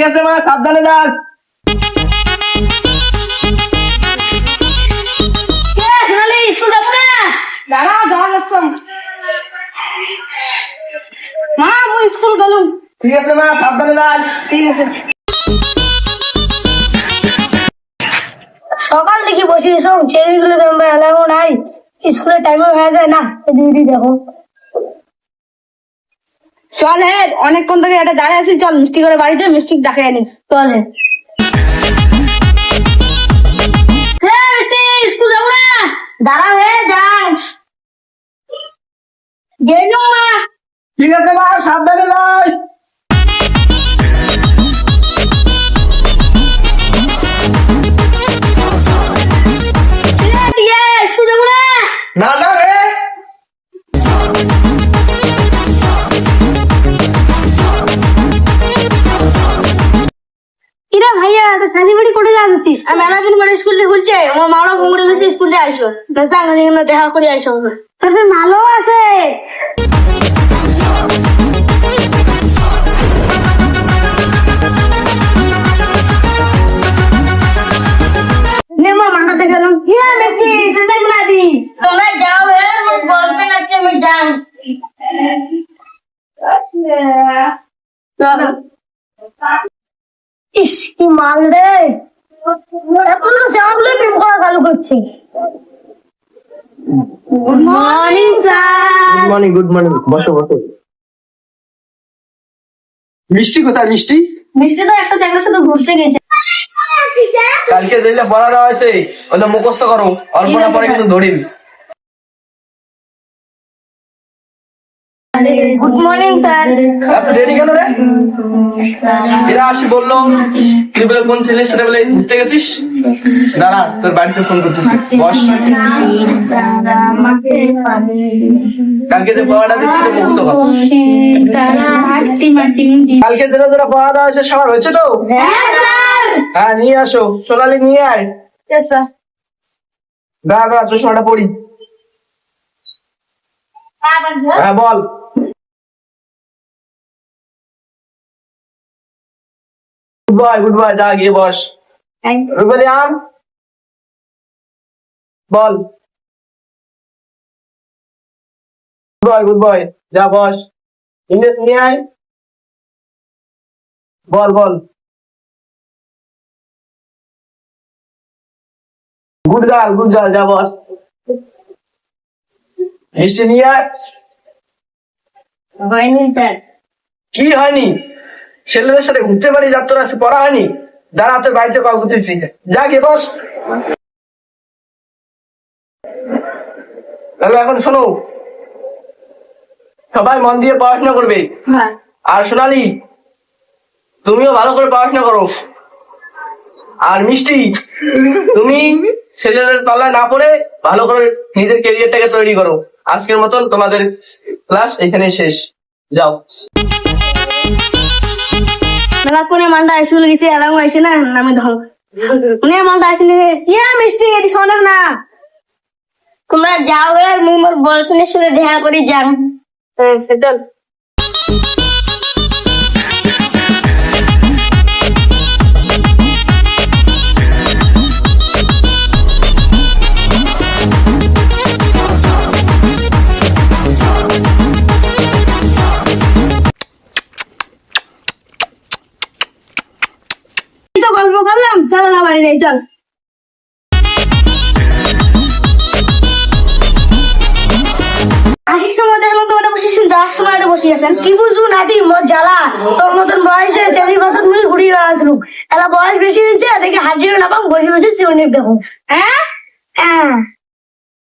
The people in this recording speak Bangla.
আছে মা, সাবধানে যান। স্কুল যাবো না, দাঁড়াও যাওয়া যাচ্ছে মা, আমি স্কুল গেলাম। ঠিক আছে মা, সাবধানে যান। ঠিক আছে। সকাল থেকে বসে ছেলেগুলো এলাকাও নাই, স্কুলের টাইমও হয়ে যায় না, দিদি দেখো। চল হে, অনেকক্ষণ থেকে এটা দাঁড়িয়ে আছি, চল মিষ্টি করে বাড়িতে মিষ্টি দেখে আনি। চল হে, স্কুল যাবো না, দাঁড়াও হে, যান গেলুম মা। ঠিক আছে মা, সাবধানে যাই। স্কুল যাবো না, না যাও রে। কিরা ভাইয়া তো খালি বাড়ি করে যাচ্ছি। আমি মেলাদিন পরে স্কুলে খুলছে, আমার মারা ফোন করে দিচ্ছে স্কুলে আইসো, দেখা করে আইসো। তারপর ভালো আছে। তোমরা যাও, বলবেন আজকে আমি যান। ইস কি মাল রে, এখনো জামাগুলো প্রেম করা চালু করছে। Good morning sir. Good morning, good morning. বসো বসো। মিষ্টি কোথায়? মিষ্টি মিষ্টি তো একটা চ্যাংড়ার সাথে ঘুরতে গেছে। কালকে যেগুলো বলা দেওয়া হয়েছে ওগুলো মুখস্থ করো, অল্প না পরে কিন্তু ধরিবি। Good morning sir. এত দেরি কেন রে? এরা আসি বললো তুই বলে কোন ছেলের সাথে বলে ঘুরতে গেছিস। দাঁড়া, তোর বাড়িতে ফোন করতেছি, বস। কালকে যে পড়াটা দিচ্ছি তো মুখস্থ কর। কালকে যেটা যেটা পড়া দেওয়া হয়েছে সবার হয়েছে তো? হ্যাঁ, নিয়ে আসো। সোনালি নিয়ে আয়। দাঁড়া চশমাটা পড়ি। হ্যাঁ বল। গুড বয়, গুড বয়, যা গিয়ে বস। রুবেলি আম বল। গুড বয়, গুড বয়, যা বস। ইংলিশ নিয়ে আয়, বল বল। গুড গার্ল, গুড গার্ল, যা বস। মিষ্টি নিয়ে আয়। কি হয়নি? ছেলেদের সাথে ঘুরতে পারি, যাত্রা আছে, পড়া হয়নি? দাঁড়া, তোর বাড়িতে কল করতেছি, যা গিয়ে বস। তাহলে এখন শোনো, সবাই মন দিয়ে পড়াশোনা করবে। আর সোনালি, তুমিও ভালো করে পড়াশোনা করো। আর মিষ্টি, তুমি ছেলেদের পাল্লায় না পড়ে ভালো করে নিজের ক্যারিয়ারটাকে তৈরি করো। আজকের মতন তোমাদের ক্লাস এখানে শেষ, যাও। মেলা কোনে মালটা স্কুল গেছে, এলাম আইসে না নামে ধর কোনে মালটা আসে মিষ্টি এটি শোনার না। তোমরা যাও আর মুই মোর বয়ফ্রেন্ডের সাথে দেখা করি যান। চল। গল্প করলাম, চল না বাড়ি যাই, চল। আশির সময় দেখলাম তোমাদের বসে যাওয়ার সময় বসে আছেন, কি বুঝবো নাটি মোর জ্বালা। তোর মতন বয়সে 40 বছর মিল ঘুরিয়ে বেড়াচ্ছিল, এরা বয়স বেশি হয়েছে দেখে হাজিরও না পাম, বসে বসে চিরনিক দেখুন। হ্যাঁ হ্যাঁ।